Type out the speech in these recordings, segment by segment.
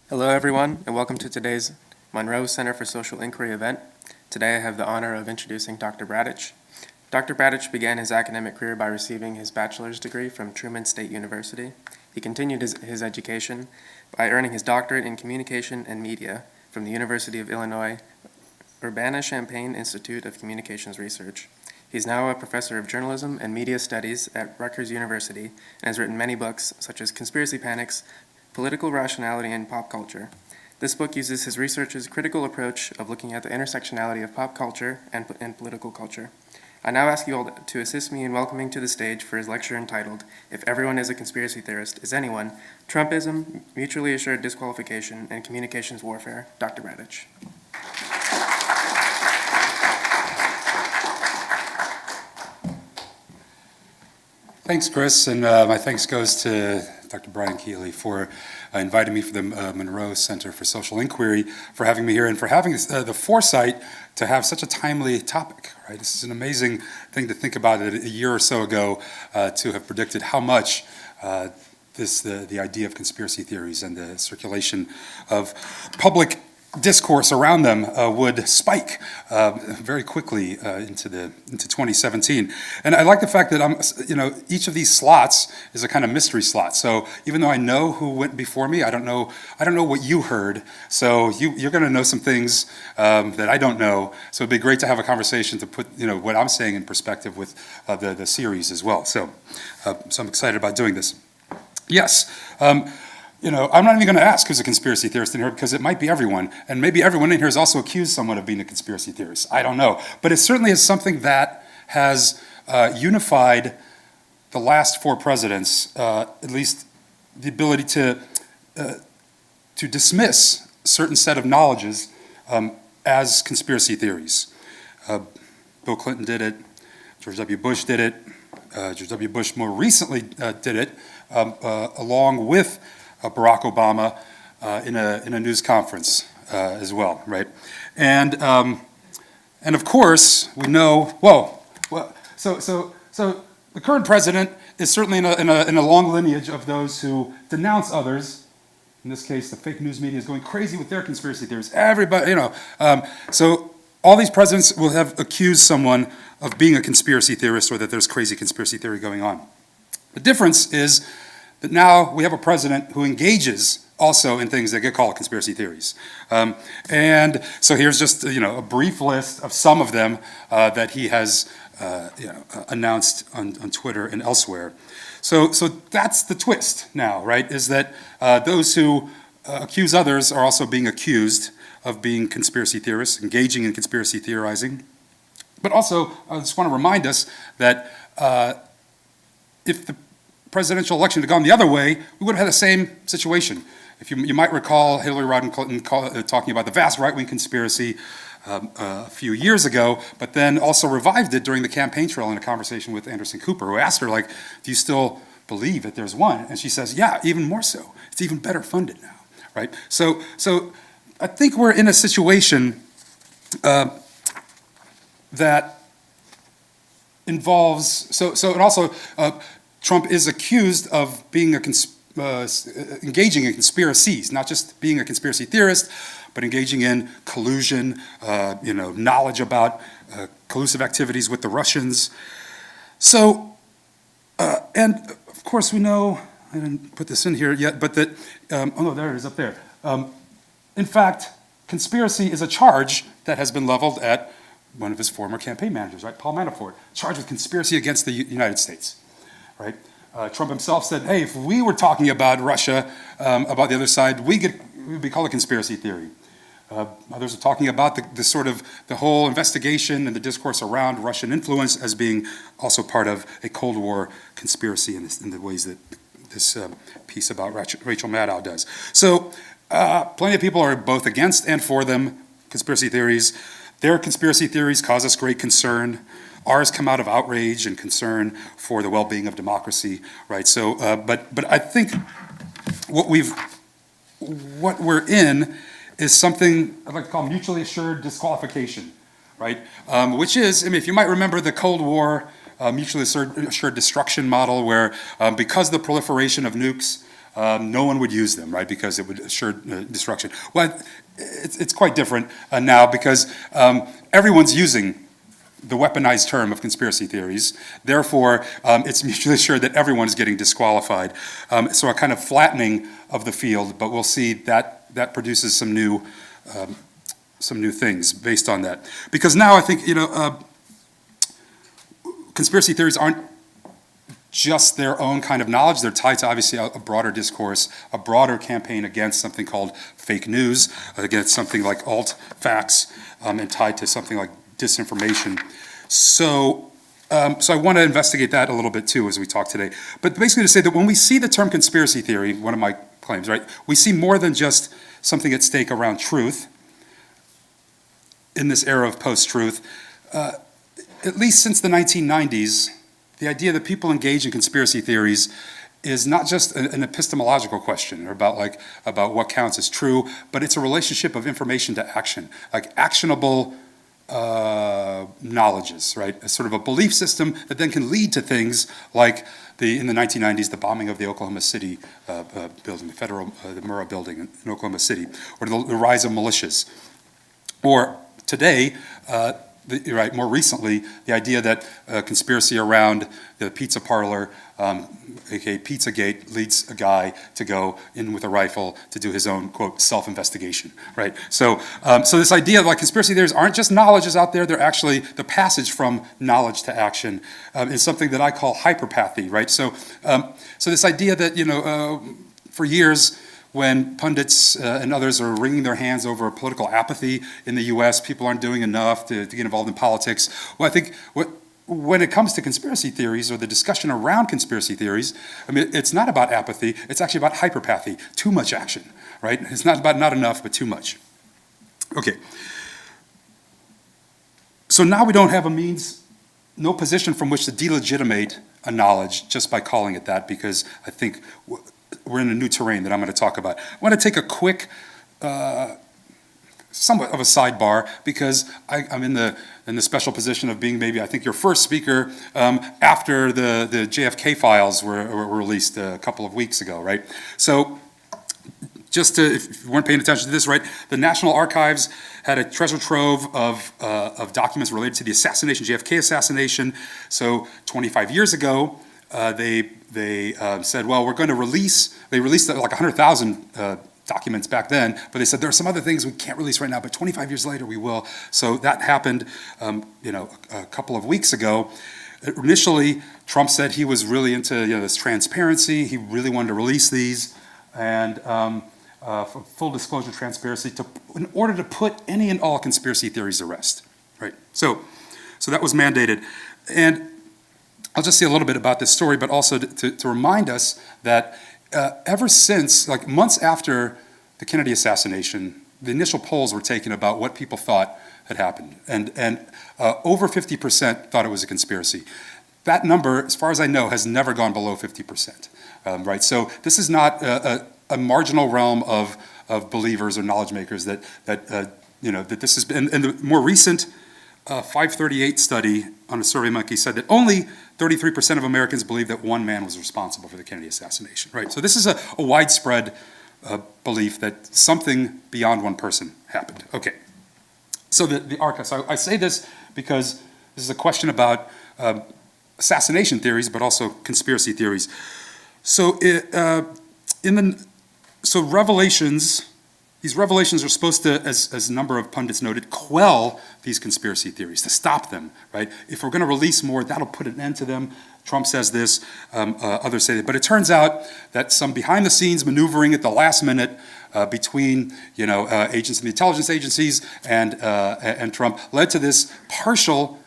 Hello everyone, and welcome to today's Monroe Center for Social Inquiry event. Today I have the honor of introducing Dr. Bratich. Dr. Bratich began his academic career by receiving his bachelor's degree from Truman State University. He continued his education by earning his doctorate in communication and media from the University of Illinois Urbana-Champaign Institute of Communications Research. He is now a professor of journalism and media studies at Rutgers University and has written many books such as Conspiracy Panics, Political Rationality in Pop Culture. This book uses his research's critical approach of looking at the intersectionality of pop culture and political culture. I now ask you all to assist me in welcoming to the stage for his lecture entitled, If Everyone is a Conspiracy Theorist, Is Anyone? Trumpism, Mutually Assured Disqualification, and Communications Warfare, Dr. Bratich. Thanks, Chris, and my thanks goes to Dr. Brian Keeley for inviting me for the Monroe Center for Social Inquiry, for having me here, and for having the foresight to have such a timely topic, right? This is an amazing thing to think about a year or so ago, to have predicted how much the idea of conspiracy theories and the circulation of public discourse around them would spike very quickly into 2017. And I like the fact that each of these slots is a kind of mystery slot. So even though I know who went before me, I don't know what you heard. So you're going to know some things that I don't know. So it'd be great to have a conversation to put what I'm saying in perspective with the series as well. So I'm excited about doing this. Yes. I'm not even going to ask who's a conspiracy theorist in here because it might be everyone, and maybe everyone in here has also accused someone of being a conspiracy theorist. I don't know. But it certainly is something that has unified the last four presidents, at least the ability to dismiss a certain set of knowledges as conspiracy theories. Bill Clinton did it. George W. Bush did it. George W. Bush more recently did it, along with Barack Obama in a news conference as well, right? And of course we know. So the current president is certainly in a long lineage of those who denounce others. In this case, the fake news media is going crazy with their conspiracy theories. Everybody, so all these presidents will have accused someone of being a conspiracy theorist or that there's crazy conspiracy theory going on. The difference is that now we have a president who engages also in things that get called conspiracy theories. And so here's just a brief list of some of them that he has announced on Twitter and elsewhere. So that's the twist now, right? Is that those who accuse others are also being accused of being conspiracy theorists, engaging in conspiracy theorizing. But also, I just want to remind us that if the presidential election had gone the other way, we would have had the same situation. If you might recall Hillary Rodham Clinton talking about the vast right-wing conspiracy a few years ago, but then also revived it during the campaign trail in a conversation with Anderson Cooper, who asked her, do you still believe that there's one? And she says, yeah, even more so. It's even better funded now, right? So I think we're in a situation that involves, and also Trump is accused of being engaging in conspiracies, not just being a conspiracy theorist, but engaging in collusion, knowledge about collusive activities with the Russians. So, and of course we know, I didn't put this in here yet, but that, oh no, there it is up there. In fact, conspiracy is a charge that has been leveled at one of his former campaign managers, right, Paul Manafort, charged with conspiracy against the United States. Right? Trump himself said, hey, if we were talking about Russia, about the other side, we'd be called a conspiracy theory. Others are talking about the whole investigation and the discourse around Russian influence as being also part of a Cold War conspiracy in the ways that this piece about Rachel Maddow does. So plenty of people are both against and for them, conspiracy theories. Their conspiracy theories cause us great concern. Ours come out of outrage and concern for the well-being of democracy, right? So, but I think what we're in is something I'd like to call mutually assured disqualification, right? Which is, if you might remember the Cold War mutually assured destruction model, where because of the proliferation of nukes, no one would use them, right, because it would assure destruction. Well, it's quite different now because everyone's using the weaponized term of conspiracy theories. Therefore, it's mutually assured that everyone is getting disqualified. So a kind of flattening of the field, but we'll see that produces some new things based on that. Because now I think, conspiracy theories aren't just their own kind of knowledge. They're tied to obviously a broader discourse, a broader campaign against something called fake news, against something like alt facts, and tied to something like disinformation. So I want to investigate that a little bit too as we talk today. But basically to say that when we see the term conspiracy theory, one of my claims, right, we see more than just something at stake around truth in this era of post-truth. At least since the 1990s, the idea that people engage in conspiracy theories is not just an epistemological question or about what counts as true, but it's a relationship of information to action, like actionable knowledges, right? A sort of a belief system that then can lead to things like in the 1990s, the bombing of the Oklahoma City building, the Murrah building in Oklahoma City, or the rise of militias. Or today, more recently, the idea that conspiracy around the pizza parlor, aka Pizzagate, leads a guy to go in with a rifle to do his own, quote, self-investigation, right? So this idea of conspiracy theories aren't just knowledges out there, they're actually the passage from knowledge to action is something that I call hyperpathy, right? So this idea that, for years, when pundits and others are wringing their hands over political apathy in the US, people aren't doing enough to get involved in politics. Well, I think when it comes to conspiracy theories or the discussion around conspiracy theories, I mean, it's not about apathy, it's actually about hyperpathy, too much action, right? It's not about not enough, but too much. Okay. So now we don't have no position from which to delegitimate a knowledge just by calling it that, because I think we're in a new terrain that I'm going to talk about. I want to take a quick, somewhat of a sidebar, because I'm in the special position of being maybe, I think, your first speaker after the JFK files were released a couple of weeks ago, right? So just if you weren't paying attention to this, right, the National Archives had a treasure trove of documents related to the assassination, JFK assassination. So 25 years ago, they said, well, we're going to they released like 100,000 documents back then, but they said there are some other things we can't release right now, but 25 years later we will. So that happened, a couple of weeks ago. Initially, Trump said he was really into this transparency. He really wanted to release these, and for full disclosure, transparency, in order to put any and all conspiracy theories to rest, right? So that was mandated, and I'll just say a little bit about this story, but also to remind us that ever since, like months after the Kennedy assassination, the initial polls were taken about what people thought had happened, and over 50% thought it was a conspiracy. That number, as far as I know, has never gone below 50%, right? So this is not a marginal realm of believers or knowledge makers that this has been. And the more recent 538 study on a SurveyMonkey said that only 33% of Americans believe that one man was responsible for the Kennedy assassination, right? So this is a widespread belief that something beyond one person happened. Okay, so the archive. So I say this because this is a question about assassination theories, but also conspiracy theories. So revelations. These revelations are supposed to, as a number of pundits noted, quell these conspiracy theories, to stop them, right? If we're going to release more, that'll put an end to them. Trump says this, others say that. But it turns out that some behind-the-scenes maneuvering at the last minute between, agents in the intelligence agencies and Trump led to this partial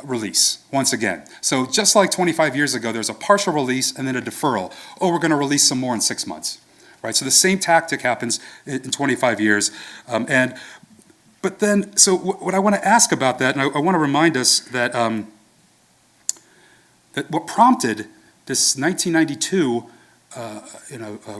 release once again. So just like 25 years ago, there's a partial release and then a deferral. Oh, we're going to release some more in 6 months. Right, so the same tactic happens in 25 years, but then, so what I want to ask about that, and I want to remind us that that what prompted this 1992,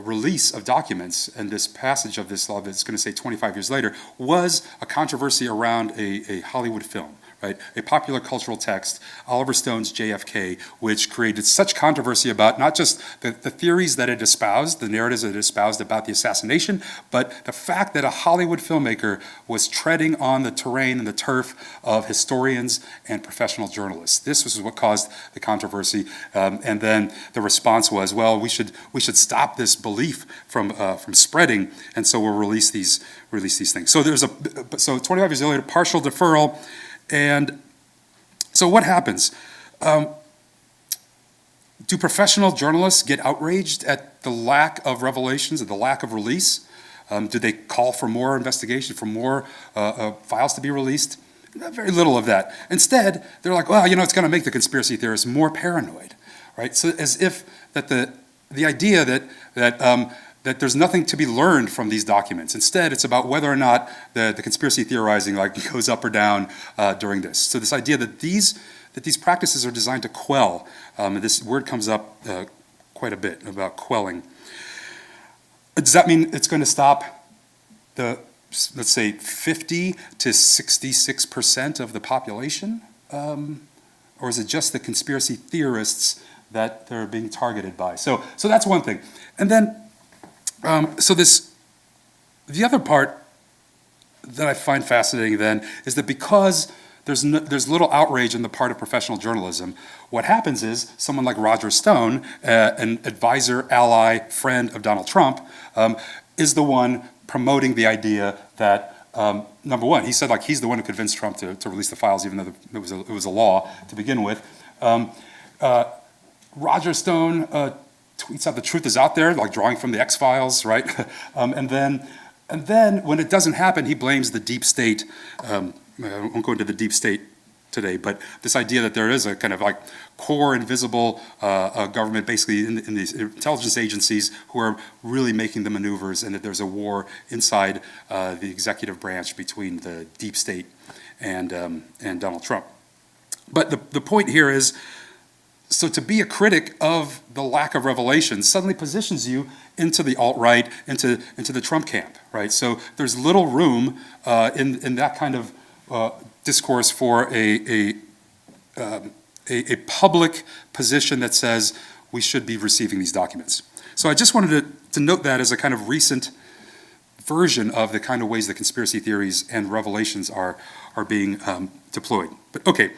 release of documents and this passage of this law that's going to say 25 years later was a controversy around a Hollywood film, right? A popular cultural text, Oliver Stone's JFK, which created such controversy about not just the theories that it espoused, the narratives that it espoused about the assassination, but the fact that a Hollywood filmmaker was treading on the terrain and the turf of historians and professional journalists. This was what caused the controversy, and then the response was, well, we should stop this belief from spreading, and so we'll release these things. So 25 years later, partial deferral. And so what happens? Do professional journalists get outraged at the lack of revelations, at the lack of release? Do they call for more investigation, for more files to be released? Very little of that. Instead, they're like, well, it's going to make the conspiracy theorists more paranoid, right? So as if that the idea that there's nothing to be learned from these documents. Instead, it's about whether or not the conspiracy theorizing goes up or down during this. So this idea that these practices are designed to quell, this word comes up quite a bit about quelling. Does that mean it's going to stop the, let's say, 50 to 66% of the population? Or is it just the conspiracy theorists that they're being targeted by? So that's one thing. And then, the other part that I find fascinating then is that because there's little outrage on the part of professional journalism, what happens is someone like Roger Stone, an advisor, ally, friend of Donald Trump, is the one promoting the idea that, number one, he said he's the one who convinced Trump to release the files, even though it was a law to begin with. Roger Stone tweets out the truth is out there, drawing from the X-Files, right? And then when it doesn't happen, he blames the deep state. I won't go into the deep state today, but this idea that there is a kind of core invisible government, basically in these intelligence agencies, who are really making the maneuvers, and that there's a war inside the executive branch between the deep state and Donald Trump. But the point here is, so to be a critic of the lack of revelation suddenly positions you into the alt-right, into the Trump camp, right? So there's little room in that kind of discourse for a public position that says we should be receiving these documents. So I just wanted to note that as a kind of recent version of the kind of ways that conspiracy theories and revelations are being deployed. But okay,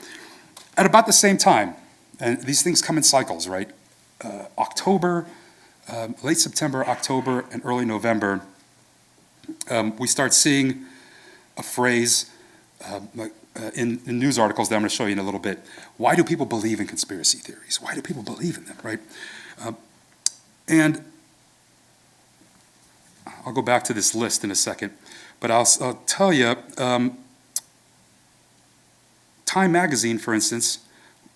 at about the same time, and these things come in cycles, right? October, late September, October, and early November, we start seeing a phrase in news articles that I'm going to show you in a little bit. Why do people believe in conspiracy theories? Why do people believe in them, right? And I'll go back to this list in a second, but I'll tell you, Time Magazine, for instance,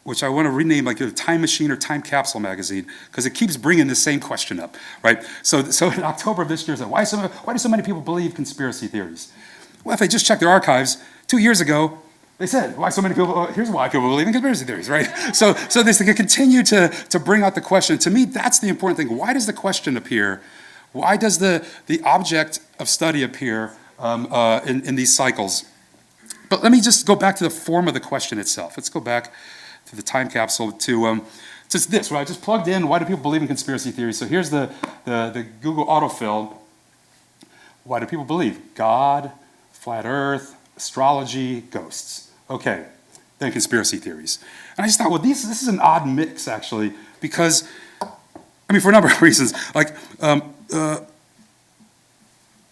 which I want to rename like a Time Machine or Time Capsule magazine, because it keeps bringing the same question up, right? So in October of this year, why do so many people believe conspiracy theories? Well, if they just check their archives, 2 years ago, they said, why so many people, here's why people believe in conspiracy theories, right? So they continue to bring out the question. To me, that's the important thing. Why does the question appear? Why does the object of study appear in these cycles? But let me just go back to the form of the question itself. Let's go back to the time capsule to this, right? I just plugged in, why do people believe in conspiracy theories? So here's the Google autofill. Why do people believe? God, flat earth, astrology, ghosts. Okay, then conspiracy theories. And I just thought, well, this is an odd mix, actually, because, for a number of reasons.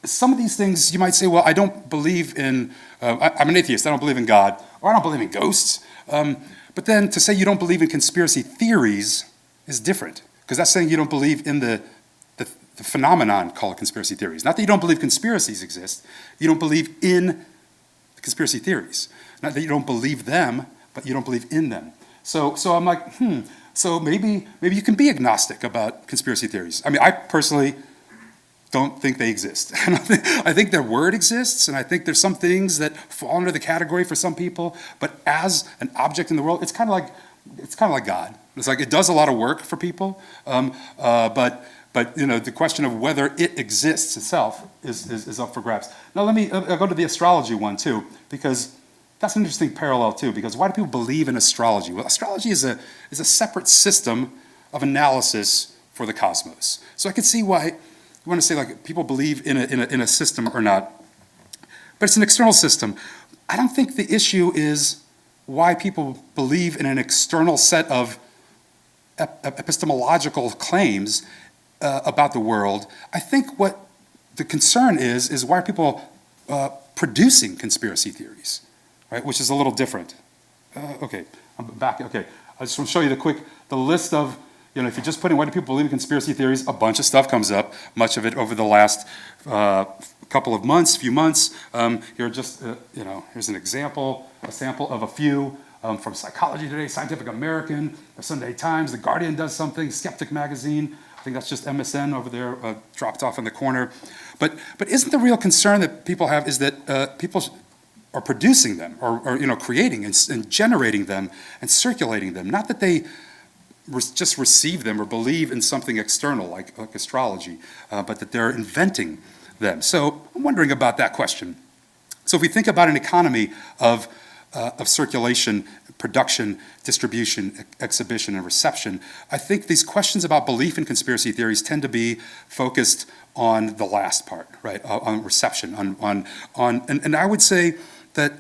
Some of these things, you might say, well, I don't believe in, I'm an atheist, I don't believe in God, or I don't believe in ghosts. But then to say you don't believe in conspiracy theories is different, because that's saying you don't believe in the phenomenon called conspiracy theories. Not that you don't believe conspiracies exist, you don't believe in the conspiracy theories. Not that you don't believe them, but you don't believe in them. So I'm like, so maybe you can be agnostic about conspiracy theories. I personally don't think they exist. I think their word exists, and I think there's some things that fall under the category for some people, but as an object in the world, it's kind of like God. It's like it does a lot of work for people, but the question of whether it exists itself is up for grabs. Now I'll go to the astrology one too, because that's an interesting parallel too, because why do people believe in astrology? Well, astrology is a separate system of analysis for the cosmos. So I can see why you want to say like people believe in a system or not, but it's an external system. I don't think the issue is why people believe in an external set of epistemological claims about the world. I think what the concern is why are people producing conspiracy theories, right? Which is a little different. Okay, I'm back. Okay, I just want to show you the list of, if you just put in why do people believe in conspiracy theories, a bunch of stuff comes up, much of it over the last couple of months, few months. Here just, here's an example, a sample of a few from Psychology Today, Scientific American, the Sunday Times, The Guardian does something, Skeptic Magazine. I think that's just MSN over there, dropped off in the corner. But isn't the real concern that people have is that people are producing them, or creating and generating them and circulating them, not that they just receive them or believe in something external like astrology, but that they're inventing them. So I'm wondering about that question. So if we think about an economy of circulation, production, distribution, exhibition, and reception, I think these questions about belief in conspiracy theories tend to be focused on the last part, right? On reception, and I would say that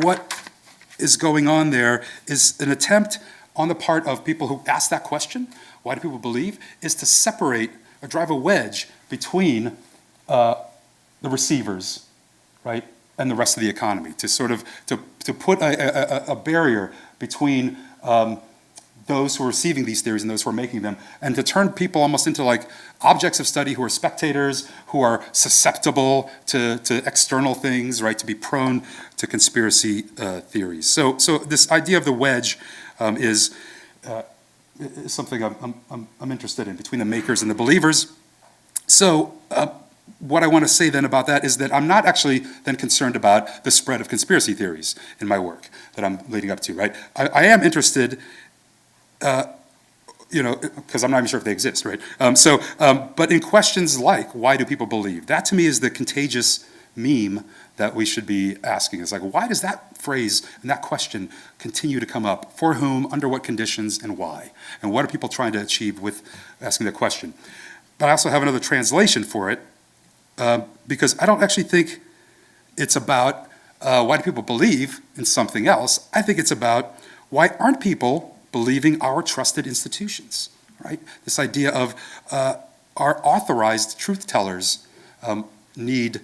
what is going on there is an attempt on the part of people who ask that question, why do people believe, is to separate or drive a wedge between the receivers, right, and the rest of the economy, to sort of to put a barrier between those who are receiving these theories and those who are making them, and to turn people almost into like objects of study who are spectators, who are susceptible to external things, right, to be prone to conspiracy theories. So this idea of the wedge is something I'm interested in, between the makers and the believers. So what I want to say then about that is that I'm not actually then concerned about the spread of conspiracy theories in my work that I'm leading up to, right? I am interested, because I'm not even sure if they exist, right? But in questions like, why do people believe? That to me is the contagious meme that we should be asking. It's like, why does that phrase and that question continue to come up? For whom, under what conditions, and why? And what are people trying to achieve with asking the question? But I also have another translation for it, because I don't actually think it's about why do people believe in something else. I think it's about why aren't people believing our trusted institutions, right? This idea of our authorized truth tellers need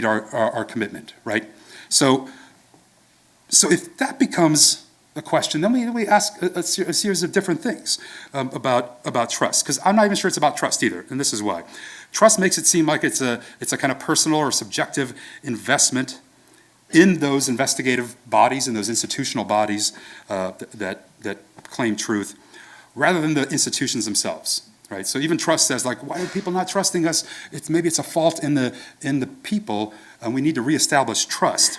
our commitment, right? So if that becomes a question, then we ask a series of different things about trust, because I'm not even sure it's about trust either, and this is why. Trust makes it seem like it's a kind of personal or subjective investment in those investigative bodies and those institutional bodies that claim truth, rather than the institutions themselves. Right? So even trust says, like, why are people not trusting us? Maybe it's a fault in the people, and we need to reestablish trust,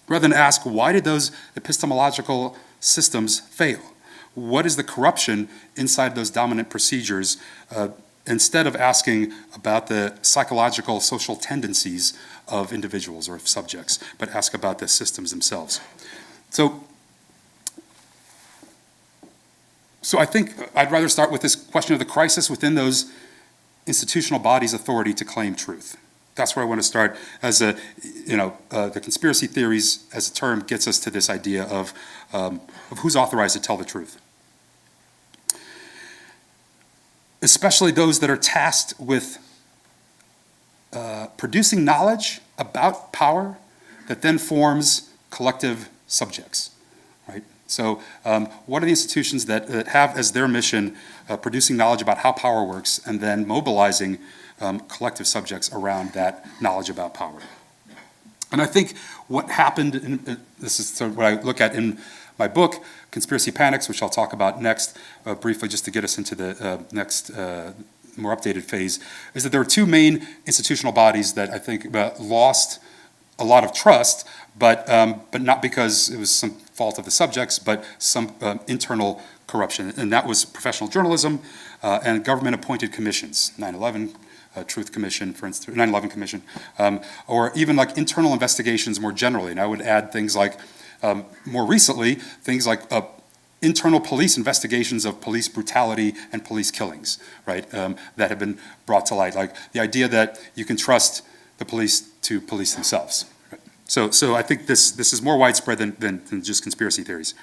rather than ask, why did those epistemological systems fail? What is the corruption inside those dominant procedures? Instead of asking about the psychological, social tendencies of individuals or of subjects, but ask about the systems themselves. So I think I'd rather start with this question of the crisis within those institutional bodies' authority to claim truth. That's where I want to start. As the conspiracy theories as a term gets us to this idea of who's authorized to tell the truth. Especially those that are tasked with producing knowledge about power that then forms collective subjects, right? So what are the institutions that have as their mission producing knowledge about how power works and then mobilizing collective subjects around that knowledge about power? And I think what happened, this is sort of what I look at in my book, Conspiracy Panics, which I'll talk about next, briefly just to get us into the next more updated phase, is that there are two main institutional bodies that I think lost a lot of trust, but not because it was some fault of the subjects, but some internal corruption. And that was professional journalism and government-appointed commissions, 9/11 Truth Commission, for instance, 9/11 Commission, or even like internal investigations more generally. And I would add things like, more recently, things like internal police investigations of police brutality and police killings, right, that have been brought to light. Like the idea that you can trust the police to police themselves. Right? So I think this is more widespread than just conspiracy theories.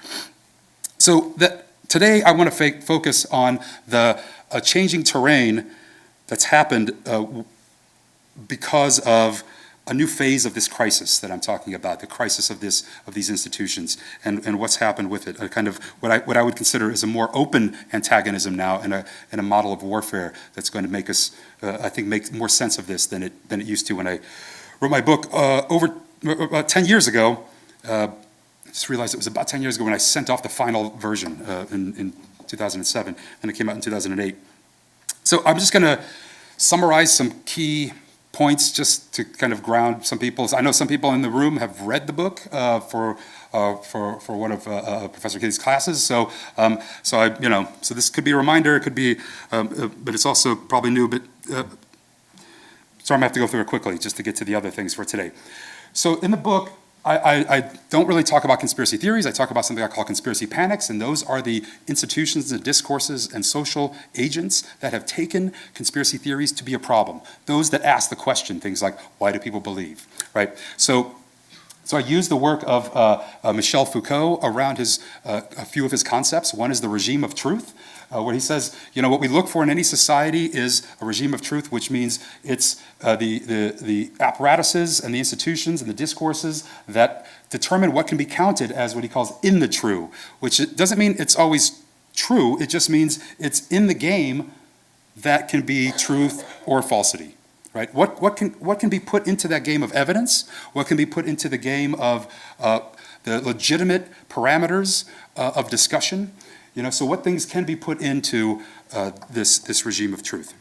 So today I want to focus on the changing terrain that's happened because of a new phase of this crisis that I'm talking about, the crisis of these institutions and what's happened with it, a kind of what I would consider is a more open antagonism now and a model of warfare that's going to make us, I think, make more sense of this than it used to when I wrote my book about 10 years ago. I just realized it was about 10 years ago when I sent off the final version in 2007, and it came out in 2008. So I'm just going to summarize some key points just to kind of ground some people. I know some people in the room have read the book for one of Professor Kitty's classes. So so this could be a reminder. It could be, but it's also probably new. But so I'm gonna have to go through it quickly just to get to the other things for today. So in the book, I don't really talk about conspiracy theories. I talk about something I call conspiracy panics, and those are the institutions and discourses and social agents that have taken conspiracy theories to be a problem. Those that ask the question, things like, why do people believe, right? So I use the work of Michel Foucault around a few of his concepts. One is the regime of truth, where he says, what we look for in any society is a regime of truth, which means it's the apparatuses and the institutions and the discourses that determine what can be counted as what he calls in the true, which it doesn't mean it's always true. It just means it's in the game that can be truth or falsity. Right? What can be put into that game of evidence? What can be put into the game of the legitimate parameters of discussion? So what things can be put into this regime of truth?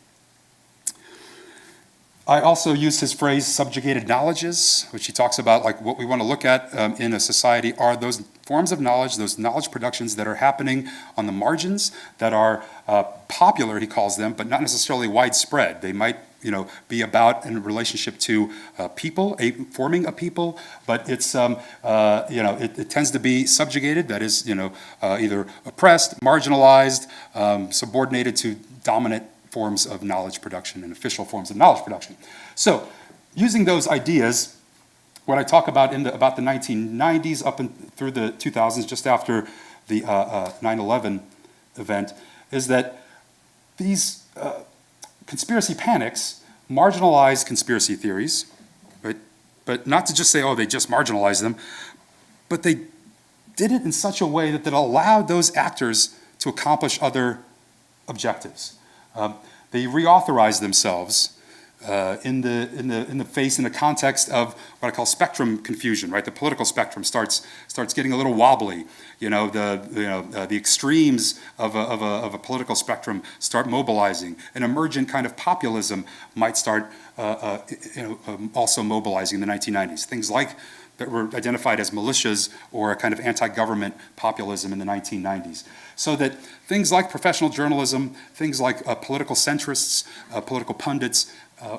I also use his phrase subjugated knowledges, which he talks about like what we want to look at in a society are those forms of knowledge, those knowledge productions that are happening on the margins, that are popular, he calls them, but not necessarily widespread. They might be about in relationship to people, forming a people, but it's, it tends to be subjugated, that is, either oppressed, marginalized, subordinated to dominant forms of knowledge production and official forms of knowledge production. So, using those ideas, what I talk about about the 1990s up through the 2000s, just after the 9/11 event, is that these conspiracy panics marginalize conspiracy theories, right? But not to just say, oh, they just marginalized them, but they did it in such a way that allowed those actors to accomplish other objectives. They reauthorized themselves in the context of what I call spectrum confusion. Right, the political spectrum starts getting a little wobbly. The extremes of a political spectrum start mobilizing. An emergent kind of populism might start also mobilizing in the 1990s. Things like that were identified as militias or a kind of anti-government populism in the 1990s. So that things like professional journalism, things like political centrists, political pundits,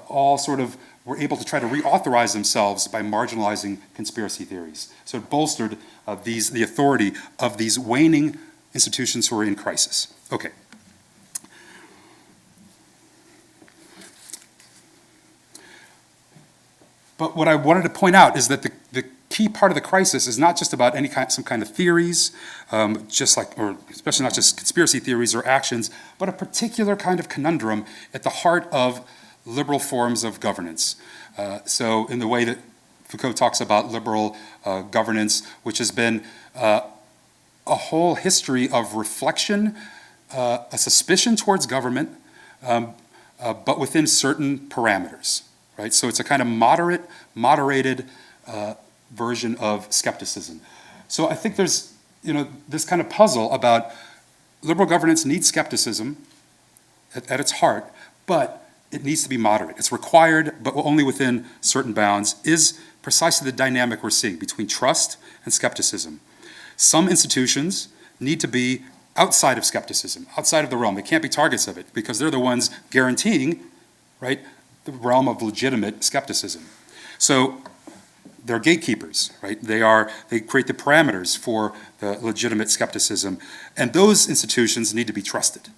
all sort of were able to try to reauthorize themselves by marginalizing conspiracy theories. So it bolstered the authority of these waning institutions who are in crisis. Okay. But what I wanted to point out is that the key part of the crisis is not just about some kind of theories, or especially not just conspiracy theories or actions, but a particular kind of conundrum at the heart of liberal forms of governance. So in the way that Foucault talks about liberal governance, which has been a whole history of reflection, a suspicion towards government, but within certain parameters. Right? So it's a kind of moderated version of skepticism. So I think there's this kind of puzzle about liberal governance needs skepticism at its heart, but it needs to be moderate. It's required, but only within certain bounds, is precisely the dynamic we're seeing between trust and skepticism. Some institutions need to be outside of skepticism, outside of the realm. They can't be targets of it because they're the ones guaranteeing, right, the realm of legitimate skepticism. So they're gatekeepers, right? They create the parameters for the legitimate skepticism, and those institutions need to be trusted,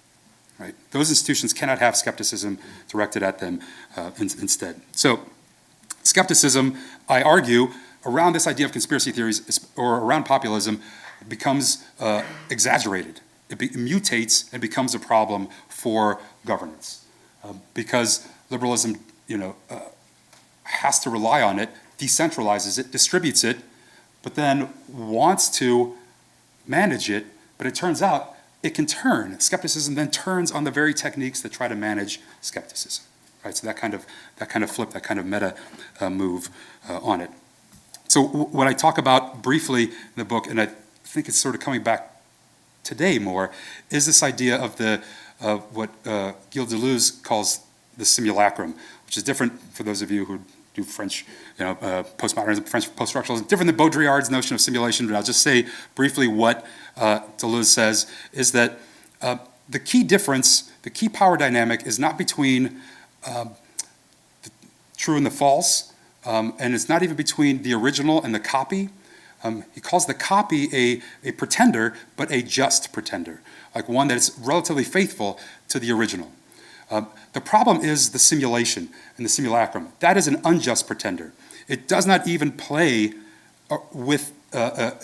right? Those institutions cannot have skepticism directed at them instead. So skepticism, I argue, around this idea of conspiracy theories or around populism becomes exaggerated. It mutates and becomes a problem for governance because liberalism, has to rely on it, decentralizes it, distributes it, but then wants to manage it. But it turns out it can turn. Skepticism then turns on the very techniques that try to manage skepticism, right? So that kind of flip, that kind of meta move on it. So what I talk about briefly in the book, and I think it's sort of coming back today more, is this idea of what Gilles Deleuze calls the simulacrum, which is different for those of you who do French, postmodernism, French post-structuralism, different than Baudrillard's notion of simulation. But I'll just say briefly what Deleuze says is that the key difference, the key power dynamic, is not between the true and the false, and it's not even between the original and the copy. He calls the copy a pretender, but a just pretender, like one that is relatively faithful to the original. The problem is the simulation and the simulacrum. That is an unjust pretender. It does not even play with,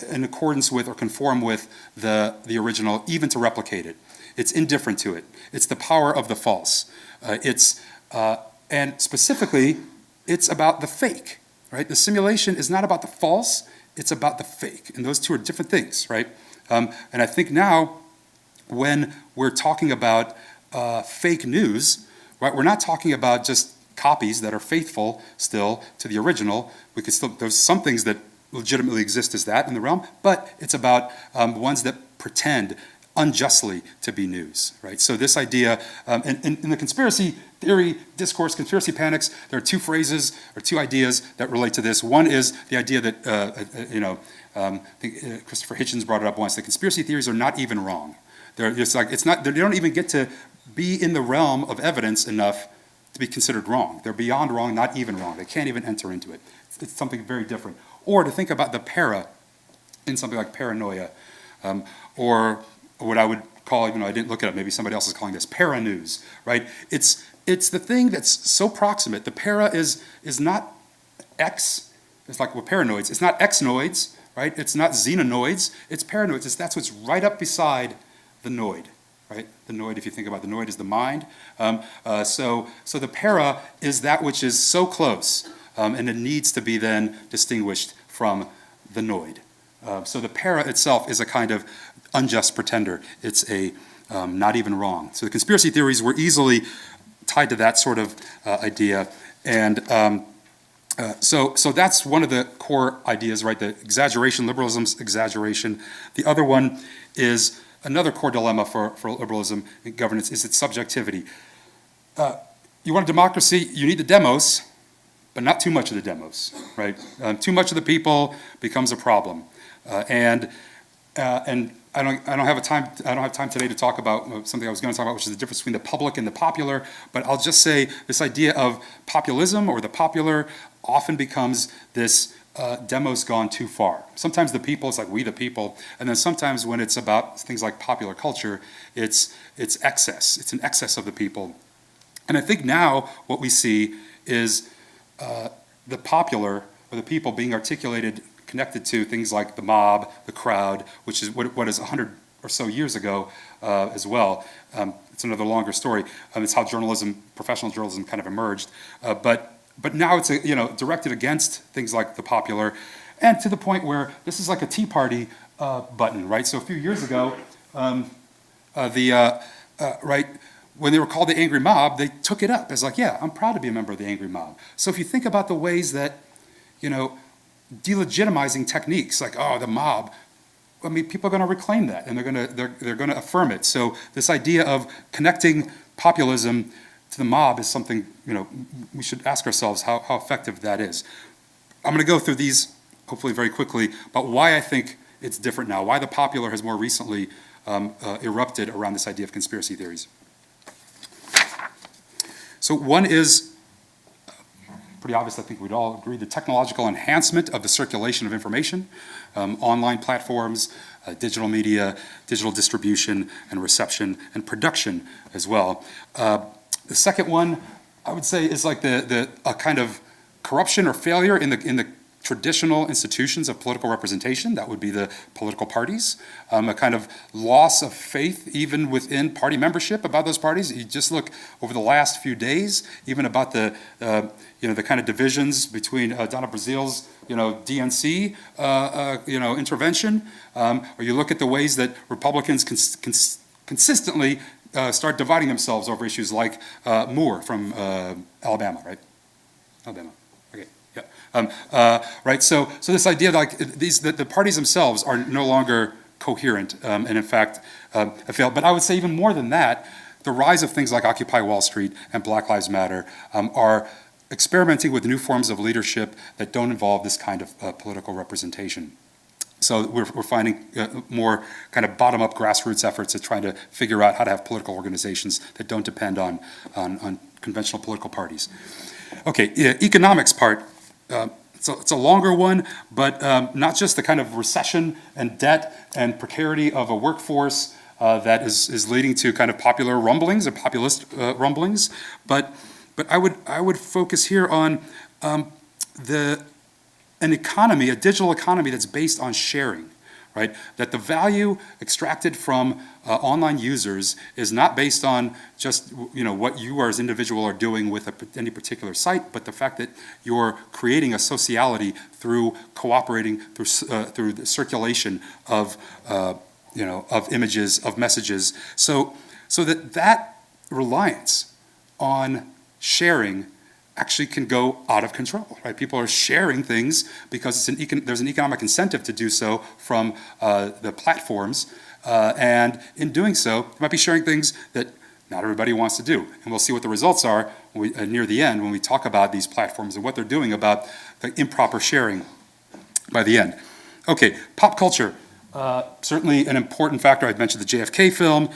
in accordance with or conform with the original, even to replicate it. It's indifferent to it. It's the power of the false. And specifically, it's about the fake, right? The simulation is not about the false, it's about the fake. And those two are different things, right? And I think now, when we're talking about fake news, right? We're not talking about just copies that are faithful still to the original. There's some things that legitimately exist as that in the realm, but it's about ones that pretend unjustly to be news, right? So this idea, in the conspiracy theory discourse, conspiracy panics, there are two phrases or two ideas that relate to this. One is the idea that, I think Christopher Hitchens brought it up once, that conspiracy theories are not even wrong. They don't even get to be in the realm of evidence enough to be considered wrong. They're beyond wrong, not even wrong. They can't even enter into it. It's something very different. Or to think about the para in something like paranoia, or what I would call, even though I didn't look it up, maybe somebody else is calling this para-news, right? It's the thing that's so proximate. The para is not X, it's like with paranoids. It's not X-noids, right? It's not xenonoids, it's paranoids. That's what's right up beside the noid, right? The noid, if you think about the noid, is the mind. So the para is that which is so close, and it needs to be then distinguished from the noid. So the para itself is a kind of unjust pretender. It's a not even wrong. So the conspiracy theories were easily tied to that sort of idea. And so that's one of the core ideas, right? The exaggeration, liberalism's exaggeration. The other one is another core dilemma for liberalism and governance is its subjectivity. You want a democracy, you need the demos, but not too much of the demos, right? Too much of the people becomes a problem. And I don't have time today to talk about something I was going to talk about, which is the difference between the public and the popular. But I'll just say this idea of populism or the popular often becomes this demos gone too far. Sometimes the people, it's like we the people, and then sometimes when it's about things like popular culture, it's excess. It's an excess of the people. And I think now what we see is the popular or the people being articulated, connected to things like the mob, the crowd, which is what is 100 or so years ago as well. It's another longer story. It's how journalism, professional journalism, kind of emerged. But now it's directed against things like the popular, and to the point where this is like a Tea Party button, right? So a few years ago, right, when they were called the angry mob, they took it up as like, yeah, I'm proud to be a member of the angry mob. So if you think about the ways that, delegitimizing techniques like, oh, the mob, I mean, people are going to reclaim that and they're going to affirm it. So this idea of connecting populism to the mob is something, we should ask ourselves how effective that is. I'm going to go through these hopefully very quickly about why I think it's different now, why the popular has more recently erupted around this idea of conspiracy theories. So one is pretty obvious, I think we'd all agree, the technological enhancement of the circulation of information, online platforms, digital media, digital distribution and reception and production as well. The second one, I would say, is like a kind of corruption or failure in the traditional institutions of political representation. That would be the political parties. A kind of loss of faith even within party membership about those parties. You just look over the last few days, even about the kind of divisions between Donna Brazil's DNC intervention, or you look at the ways that Republicans consistently start dividing themselves over issues like Moore from Alabama, right? Alabama. Okay. Yeah. Right. So this idea like the parties themselves are no longer coherent, and in fact have failed. But I would say even more than that, the rise of things like Occupy Wall Street and Black Lives Matter are experimenting with new forms of leadership that don't involve this kind of political representation. So we're finding more kind of bottom-up grassroots efforts at trying to figure out how to have political organizations that don't depend on conventional political parties. Okay, economics part. It's a longer one, but not just the kind of recession and debt and precarity of a workforce that is leading to kind of popular rumblings or populist rumblings, but I would focus here on an economy, a digital economy that's based on sharing, right? That the value extracted from online users is not based on just what you as individual are doing with any particular site, but the fact that you're creating a sociality through cooperating through the circulation of of images, of messages, so that reliance on sharing actually can go out of control, right? People are sharing things because there's an economic incentive to do so from the platforms, and in doing so, they might be sharing things that not everybody wants to do. And we'll see what the results are near the end when we talk about these platforms and what they're doing about the improper sharing by the end. Okay, pop culture, certainly an important factor. I'd mentioned the JFK film,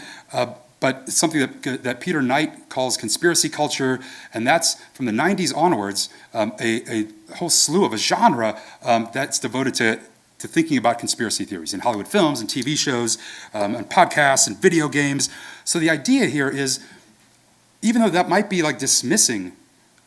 but it's something that Peter Knight calls conspiracy culture, and that's from the 90s onwards, a whole slew of a genre that's devoted to thinking about conspiracy theories in Hollywood films and TV shows, and podcasts and video games. So the idea here is, even though that might be like dismissing,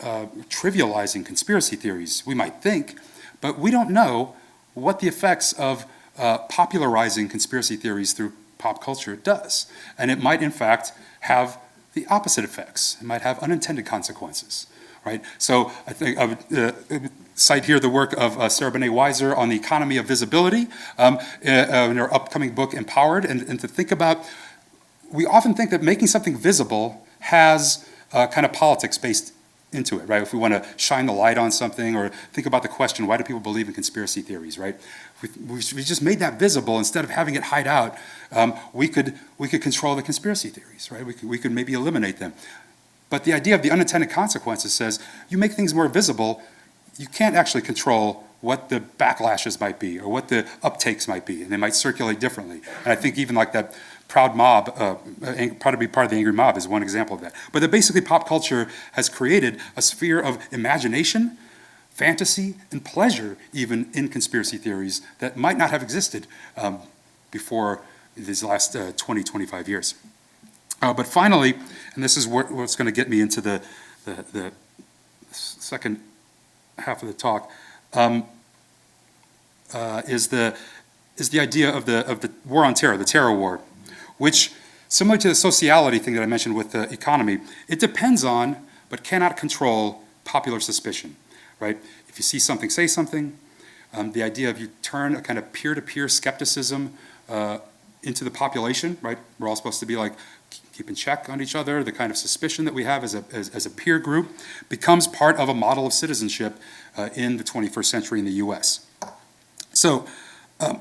trivializing conspiracy theories, we might think, but we don't know what the effects of popularizing conspiracy theories through pop culture does. And it might, in fact, have the opposite effects. It might have unintended consequences, right? So I think I would cite here the work of Sarah Benet Weiser on the economy of visibility in her upcoming book, Empowered, and to think about, we often think that making something visible has kind of politics based into it, right? If we want to shine the light on something or think about the question, why do people believe in conspiracy theories, right? We just made that visible. Instead of having it hide out, we could control the conspiracy theories, right? We could maybe eliminate them. But the idea of the unintended consequences says, you make things more visible, you can't actually control what the backlashes might be or what the uptakes might be, and they might circulate differently. And I think even like that proud mob, proud to be part of the angry mob is one example of that. But that basically pop culture has created a sphere of imagination, fantasy, and pleasure even in conspiracy theories that might not have existed before these last 20, 25 years. But finally, and this is what's going to get me into the second half of the talk, is the idea of the war on terror, the terror war, which, similar to the sociality thing that I mentioned with the economy, it depends on, but cannot control, popular suspicion, right? If you see something, say something. The idea of you turn a kind of peer-to-peer skepticism into the population, right? We're all supposed to be like keeping check on each other. The kind of suspicion that we have as a peer group becomes part of a model of citizenship in the 21st century in the U.S. So that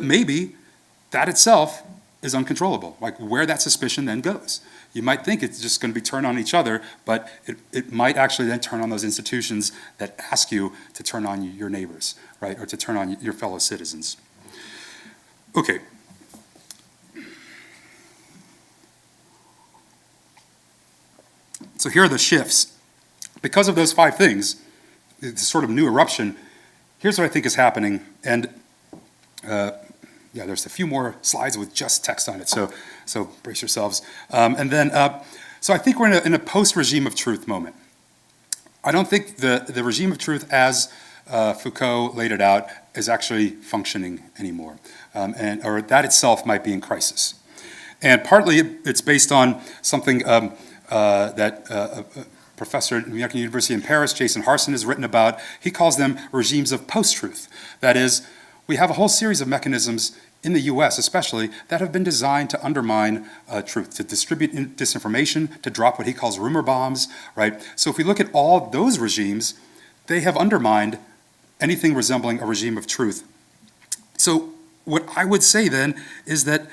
maybe that itself is uncontrollable, like where that suspicion then goes. You might think it's just going to be turned on each other, but it might actually then turn on those institutions that ask you to turn on your neighbors, right, or to turn on your fellow citizens. Okay. So here are the shifts. Because of those 5 things, this sort of new eruption, here's what I think is happening. And yeah, there's a few more slides with just text on it, so brace yourselves. So I think we're in a post-regime of truth moment. I don't think the regime of truth as Foucault laid it out is actually functioning anymore, or that itself might be in crisis. And partly it's based on something that a professor at the American University in Paris, Jason Harson, has written about. He calls them regimes of post-truth. That is, we have a whole series of mechanisms in the US especially that have been designed to undermine truth, to distribute disinformation, to drop what he calls rumor bombs, right? So if we look at all those regimes, they have undermined anything resembling a regime of truth. So what I would say then is that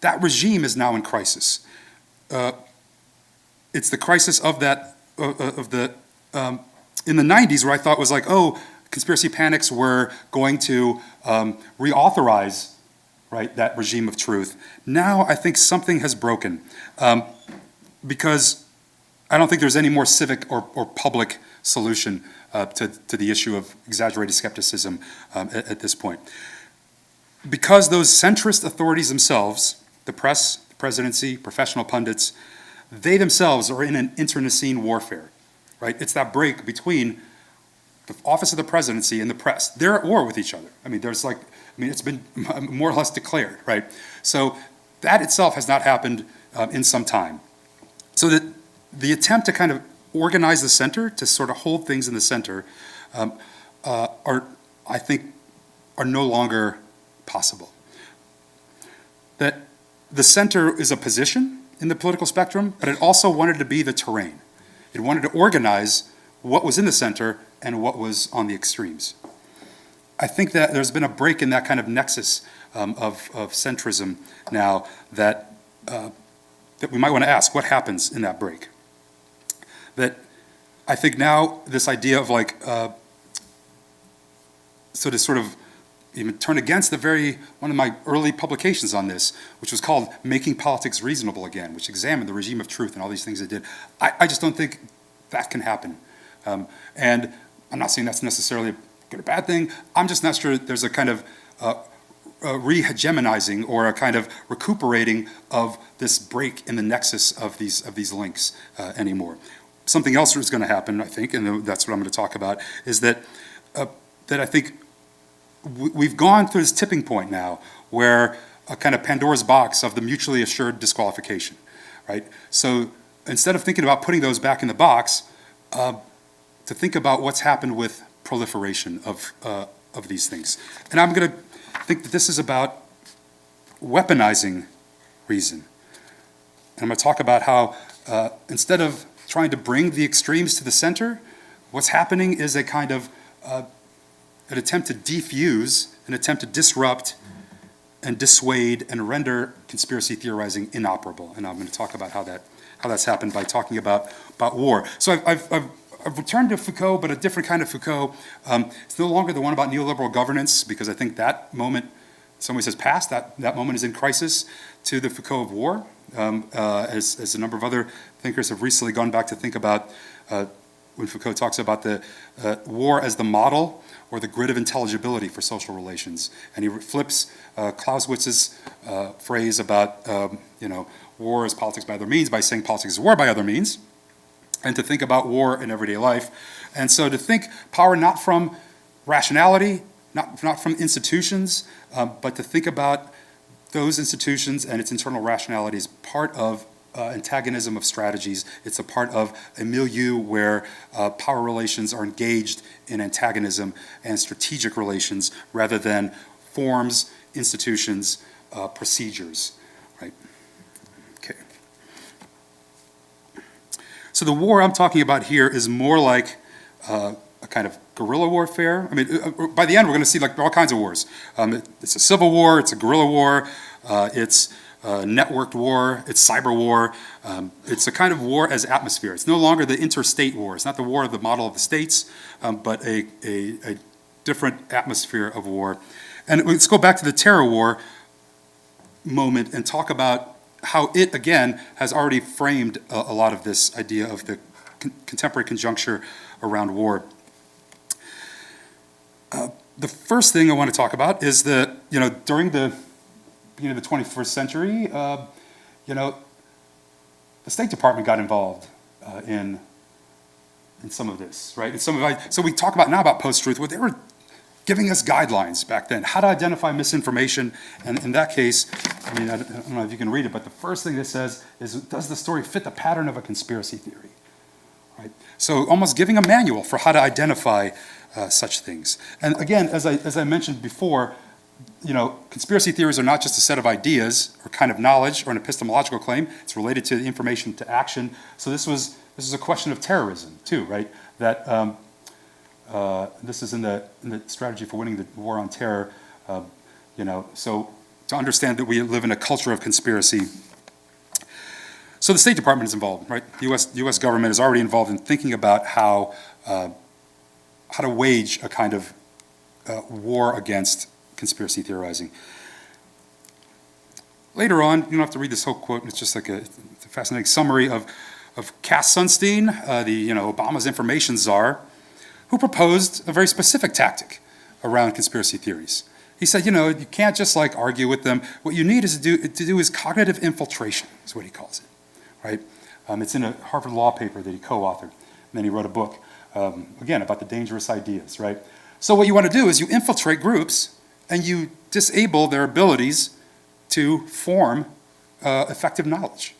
that regime is now in crisis. It's the crisis of that, in the 90s where I thought was like, oh, conspiracy panics were going to reauthorize, right, that regime of truth. Now I think something has broken because I don't think there's any more civic or public solution to the issue of exaggerated skepticism at this point. Because those centrist authorities themselves, the press, the presidency, professional pundits, they themselves are in an internecine warfare, right? It's that break between the office of the presidency and the press. They're at war with each other. I mean, it's been more or less declared, right? So that itself has not happened in some time. So that the attempt to kind of organize the center, to sort of hold things in the center, I think, are no longer possible. That the center is a position in the political spectrum, but it also wanted to be the terrain. It wanted to organize what was in the center and what was on the extremes. I think that there's been a break in that kind of nexus of centrism now that we might want to ask, what happens in that break? That I think now this idea of like, so to sort of even turn against one of my early publications on this, which was called Making Politics Reasonable Again, which examined the regime of truth and all these things it did. I just don't think that can happen. And I'm not saying that's necessarily a good or bad thing. I'm just not sure there's a kind of re-hegemonizing or a kind of recuperating of this break in the nexus of these links anymore. Something else is going to happen, I think, and that's what I'm going to talk about, is that I think we've gone through this tipping point now where a kind of Pandora's box of the mutually assured disqualification, right? So instead of thinking about putting those back in the box, to think about what's happened with proliferation of these things. And I'm going to think that this is about weaponizing reason. And I'm going to talk about how instead of trying to bring the extremes to the center, what's happening is a kind of an attempt to defuse, an attempt to disrupt and dissuade and render conspiracy theorizing inoperable. And I'm going to talk about how that's happened by talking about war. So I've returned to Foucault, but a different kind of Foucault. It's no longer the one about neoliberal governance, because I think that moment, somebody says past, that moment is in crisis, to the Foucault of war, as a number of other thinkers have recently gone back to think about when Foucault talks about the war as the model or the grid of intelligibility for social relations. And he flips Clausewitz's phrase about, war is politics by other means by saying politics is war by other means, and to think about war in everyday life. And so to think power not from rationality, not from institutions, but to think about those institutions and its internal rationality as part of antagonism of strategies. It's a part of a milieu where power relations are engaged in antagonism and strategic relations rather than forms, institutions, procedures, right? Okay. So the war I'm talking about here is more like a kind of guerrilla warfare. I mean, by the end, we're going to see like all kinds of wars. It's a civil war, it's a guerrilla war, it's networked war, it's cyber war. It's a kind of war as atmosphere. It's no longer the interstate war. It's not the war of the model of the states, but a different atmosphere of war. And let's go back to the terror war moment and talk about how it, again, has already framed a lot of this idea of the contemporary conjuncture around war. The first thing I want to talk about is that, during the beginning of the 21st century, the State Department got involved in some of this, right? So we talk about now about post-truth, well, they were giving us guidelines back then, how to identify misinformation. And in that case, I don't know if you can read it, but the first thing it says is, does the story fit the pattern of a conspiracy theory? Right? So almost giving a manual for how to identify such things. And again, as I mentioned before, conspiracy theories are not just a set of ideas or kind of knowledge or an epistemological claim. It's related to information to action. So this is a question of terrorism too, right? That this is in the strategy for winning the war on terror. So to understand that we live in a culture of conspiracy. So the State Department is involved, right? The U.S. government is already involved in thinking about how to wage a kind of war against conspiracy theorizing. Later on, you don't have to read this whole quote. It's just like it's a fascinating summary of Cass Sunstein, Obama's information czar, who proposed a very specific tactic around conspiracy theories. He said, you can't just argue with them. What you need to do is cognitive infiltration, is what he calls it, right? It's in a Harvard Law paper that he co-authored. And then he wrote a book, again, about the dangerous ideas, right? So what you want to do is you infiltrate groups and you disable their abilities to form effective knowledge,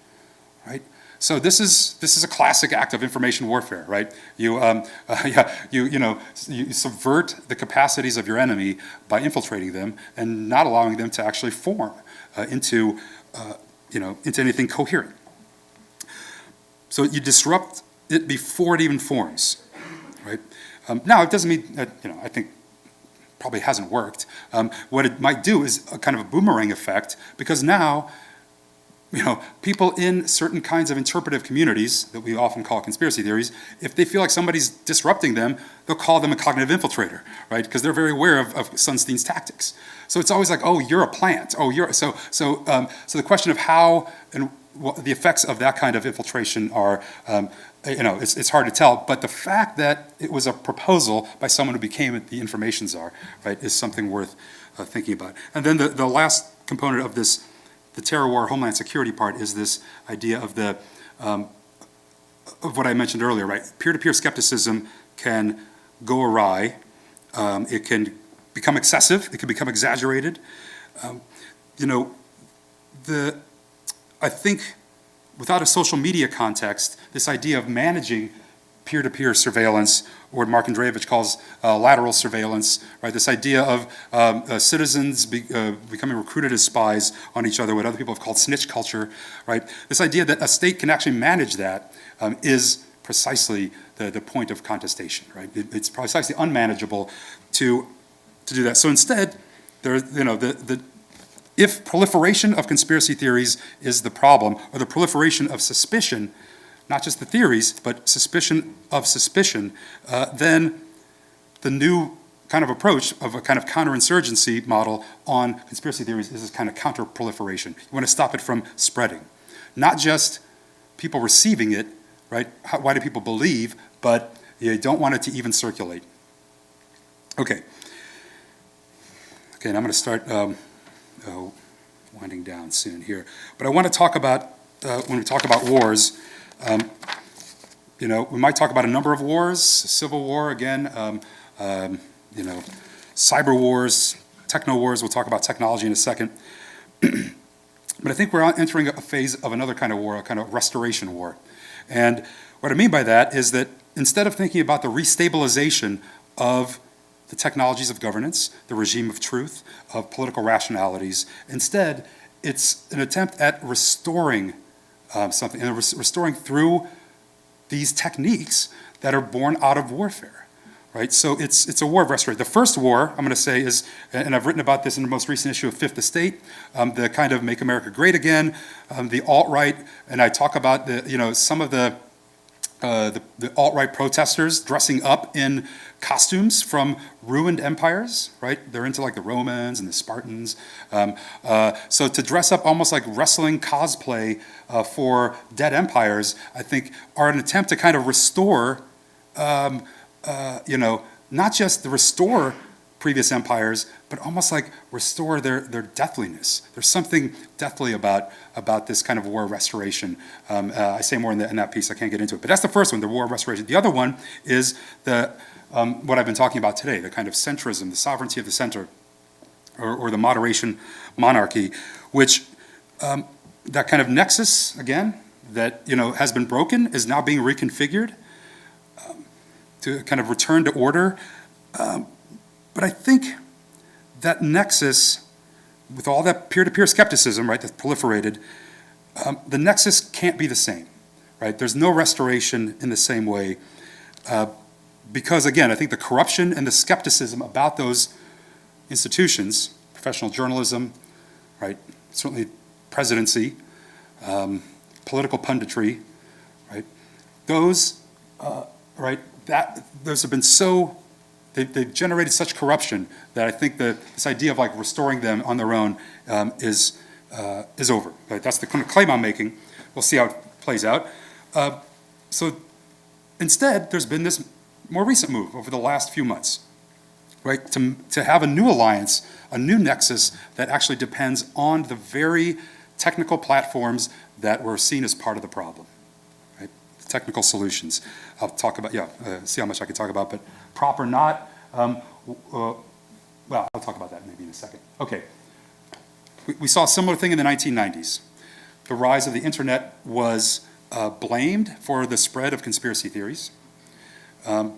right? So this is a classic act of information warfare, right? You subvert the capacities of your enemy by infiltrating them and not allowing them to actually form into anything coherent. So you disrupt it before it even forms, right? Now it doesn't mean that I think probably hasn't worked. What it might do is a kind of a boomerang effect, because now people in certain kinds of interpretive communities that we often call conspiracy theories, if they feel like somebody's disrupting them, they'll call them a cognitive infiltrator, right? Because they're very aware of Sunstein's tactics. So it's always like, oh, you're a plant. Oh, you're so the question of how and what the effects of that kind of infiltration are, it's hard to tell. But the fact that it was a proposal by someone who became the information czar, right, is something worth thinking about. And then the last component of this, the terror war, homeland security part, is this idea of of what I mentioned earlier, right? Peer-to-peer skepticism can go awry. It can become excessive. It can become exaggerated. I think without a social media context, this idea of managing peer-to-peer surveillance, or what Mark Andreevich calls lateral surveillance, right? This idea of citizens becoming recruited as spies on each other, what other people have called snitch culture, right? This idea that a state can actually manage that is precisely the point of contestation, right? It's precisely unmanageable to do that. So instead, if proliferation of conspiracy theories is the problem, or the proliferation of suspicion, not just the theories, but suspicion of suspicion, then the new kind of approach of a kind of counterinsurgency model on conspiracy theories is this kind of counter-proliferation. You want to stop it from spreading. Not just people receiving it, right? Why do people believe, but you don't want it to even circulate. Okay, and I'm going to start winding down soon here. But I want to talk about, when we talk about wars, we might talk about a number of wars: civil war, again, cyber wars, techno wars. We'll talk about technology in a second. But I think we're entering a phase of another kind of war, a kind of restoration war. And what I mean by that is that instead of thinking about the restabilization of the technologies of governance, the regime of truth, of political rationalities, instead, it's an attempt at restoring something, and restoring through these techniques that are born out of warfare, right? So it's a war of restoration. The first war, I'm going to say, is, and I've written about this in the most recent issue of Fifth Estate, the kind of Make America Great Again, the alt-right, and I talk about some of the the alt-right protesters dressing up in costumes from ruined empires, right? They're into like the Romans and the Spartans. So to dress up almost like wrestling cosplay for dead empires, I think are an attempt to kind of restore, not just to restore previous empires, but almost like restore their deathliness. There's something deathly about this kind of war of restoration. I say more in that piece, I can't get into it. But that's the first one, the war of restoration. The other one is what I've been talking about today, the kind of centrism, the sovereignty of the center, or the moderation monarchy, which that kind of nexus, again, that has been broken, is now being reconfigured to kind of return to order. But I think that nexus, with all that peer-to-peer skepticism, right, that's proliferated, the nexus can't be the same, right? There's no restoration in the same way. Because, again, I think the corruption and the skepticism about those institutions, professional journalism, right, certainly presidency, political punditry, right, those have been so... They've generated such corruption that I think this idea of like restoring them on their own is over. Right? That's the kind of claim I'm making. We'll see how it plays out. So instead, there's been this more recent move over the last few months, right? To have a new alliance, a new nexus that actually depends on the very technical platforms that were seen as part of the problem. Technical solutions. I'll talk about, see how much I can talk about, but prop or not, well, I'll talk about that maybe in a second. Okay, we saw a similar thing in the 1990s. The rise of the internet was blamed for the spread of conspiracy theories, but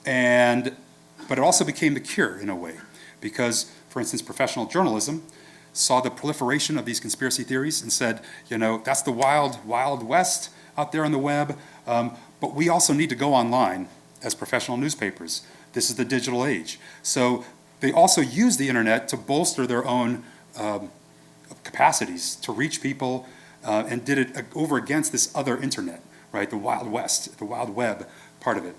it also became the cure in a way, because, for instance, professional journalism saw the proliferation of these conspiracy theories and said, that's the wild, wild west out there on the web, but we also need to go online as professional newspapers. This is the digital age. So they also use the internet to bolster their own capacities to reach people and did it over against this other internet, right? The Wild West, the Wild Web part of it.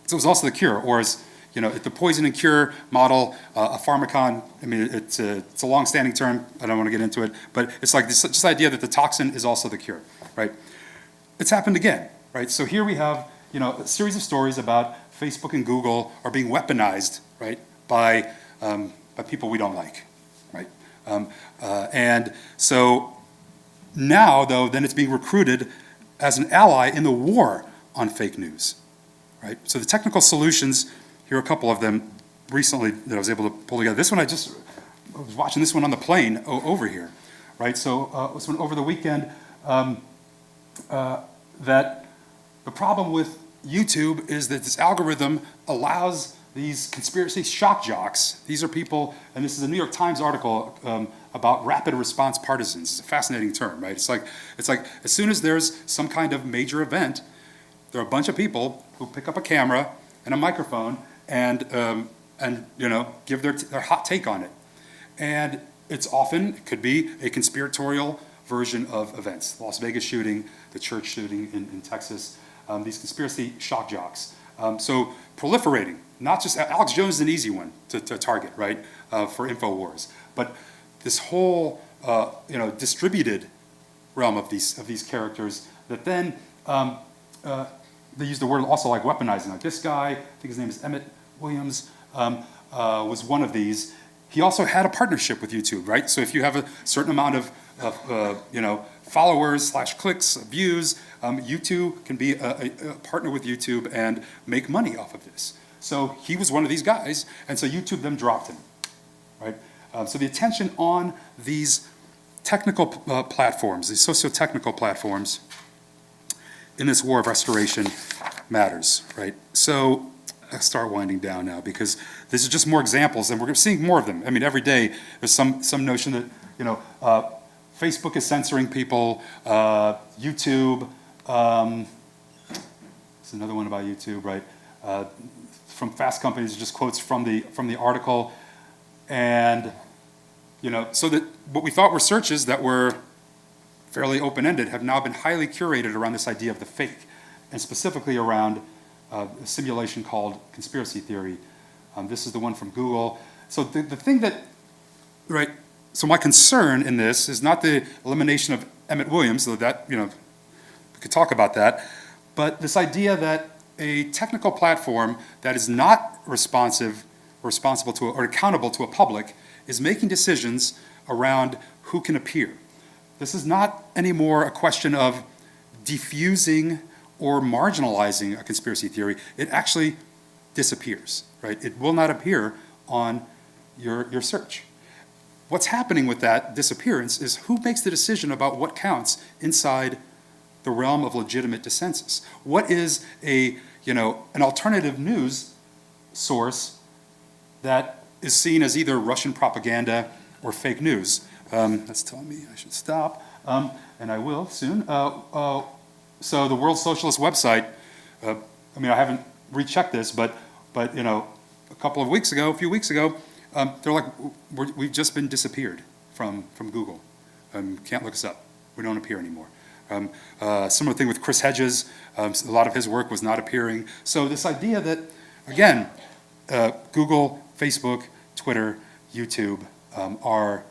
So it was also the cure, or as the poison and cure model, a pharmacon, I mean, it's a long-standing term, I don't want to get into it, but it's like this idea that the toxin is also the cure, right? It's happened again, right? So here we have, a series of stories about Facebook and Google are being weaponized, right, by people we don't like, right? And so now, though, then it's being recruited as an ally in the war on fake news, right? So the technical solutions, here are a couple of them recently that I was able to pull together. This one, I was watching this one on the plane over here, right? So this one over the weekend, that the problem with YouTube is that this algorithm allows these conspiracy shock jocks, these are people, and this is a New York Times article about rapid response partisans. It's a fascinating term, right? It's like as soon as there's some kind of major event, there are a bunch of people who pick up a camera and a microphone and give their hot take on it. And it could be a conspiratorial version of events. The Las Vegas shooting, the church shooting in Texas, these conspiracy shock jocks. So proliferating, not just, Alex Jones is an easy one to target, right, for InfoWars. But this whole, distributed realm of these characters that then, they use the word also like weaponizing. Like this guy, I think his name is Emmett Williams, was one of these. He also had a partnership with YouTube, right? So if you have a certain amount of followers / clicks, views, you too can be a partner with YouTube and make money off of this. So he was one of these guys, and so YouTube then dropped him, right? So the attention on these technical platforms, these socio-technical platforms in this war of restoration matters, right? So I'll start winding down now because this is just more examples, and we're seeing more of them. I mean, every day there's some notion that Facebook is censoring people, YouTube. There's another one about YouTube, right? From Fast Companies, just quotes from the article, and so that what we thought were searches that were fairly open-ended have now been highly curated around this idea of the fake, and specifically around a simulation called conspiracy theory. This is the one from Google. So the thing that, right, so my concern in this is not the elimination of Emmett Williams, though that, we could talk about that, but this idea that a technical platform that is not responsible to, or accountable to a public, is making decisions around who can appear. This is not anymore a question of diffusing or marginalizing a conspiracy theory. It actually disappears, right? It will not appear on your search. What's happening with that disappearance is who makes the decision about what counts inside the realm of legitimate dissensus. What is an alternative news source that is seen as either Russian propaganda or fake news? That's telling me I should stop, and I will soon. So the World Socialist website, I haven't rechecked this, but a few weeks ago, they're like, we've just been disappeared from Google. Can't look us up. We don't appear anymore. Similar thing with Chris Hedges. A lot of his work was not appearing. So this idea that, again, Google, Facebook, Twitter, YouTube are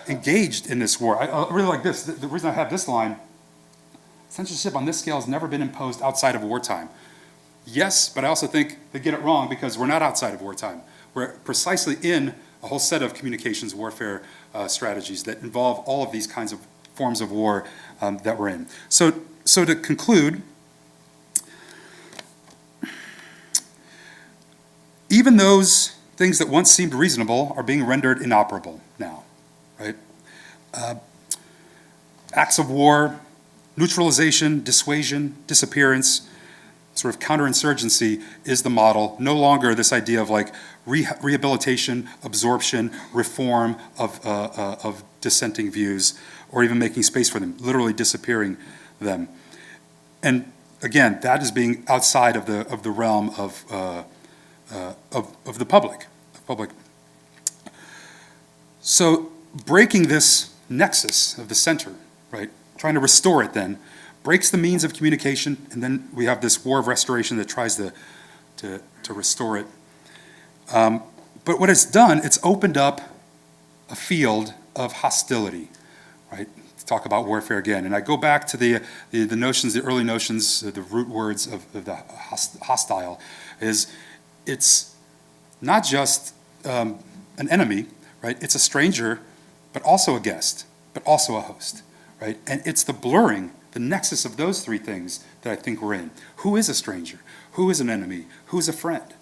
engaged in this war. I really like this. The reason I have this line, censorship on this scale has never been imposed outside of wartime. Yes, but I also think they get it wrong because we're not outside of wartime. We're precisely in a whole set of communications warfare strategies that involve all of these kinds of forms of war that we're in. So to conclude, even those things that once seemed reasonable are being rendered inoperable now, right? Acts of war, neutralization, dissuasion, disappearance, sort of counterinsurgency is the model. No longer this idea of like rehabilitation, absorption, reform of dissenting views, or even making space for them, literally disappearing them. And again, that is being outside of the realm of the public. So breaking this nexus of the center, right, trying to restore it then, breaks the means of communication, and then we have this war of restoration that tries to restore it. But what it's done, it's opened up a field of hostility, right? To talk about warfare again. And I go back to the notions, the early notions, the root words of the hostile, is it's not just an enemy, right? It's a stranger, but also a guest, but also a host, right? And it's the blurring, the nexus of those three things that I think we're in. Who is a stranger? Who is an enemy? Who is a friend?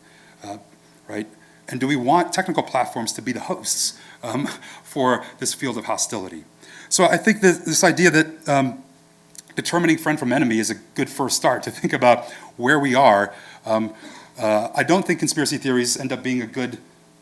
Right? And do we want technical platforms to be the hosts for this field of hostility? So I think that this idea that determining friend from enemy is a good first start to think about where we are. I don't think conspiracy theories end up being a good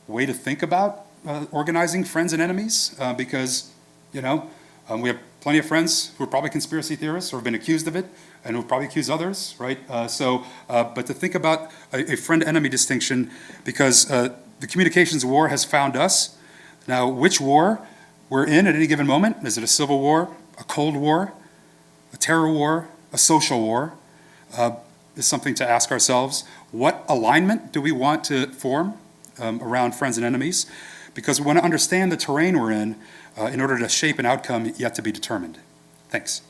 way to think about organizing friends and enemies because, we have plenty of friends who are probably conspiracy theorists or have been accused of it and who probably accuse others, right? But to think about a friend-enemy distinction because the communications war has found us. Now, which war we're in at any given moment? Is it a civil war, a cold war, a terror war, a social war? Is something to ask ourselves. What alignment do we want to form around friends and enemies? Because we want to understand the terrain we're in order to shape an outcome yet to be determined. Thanks.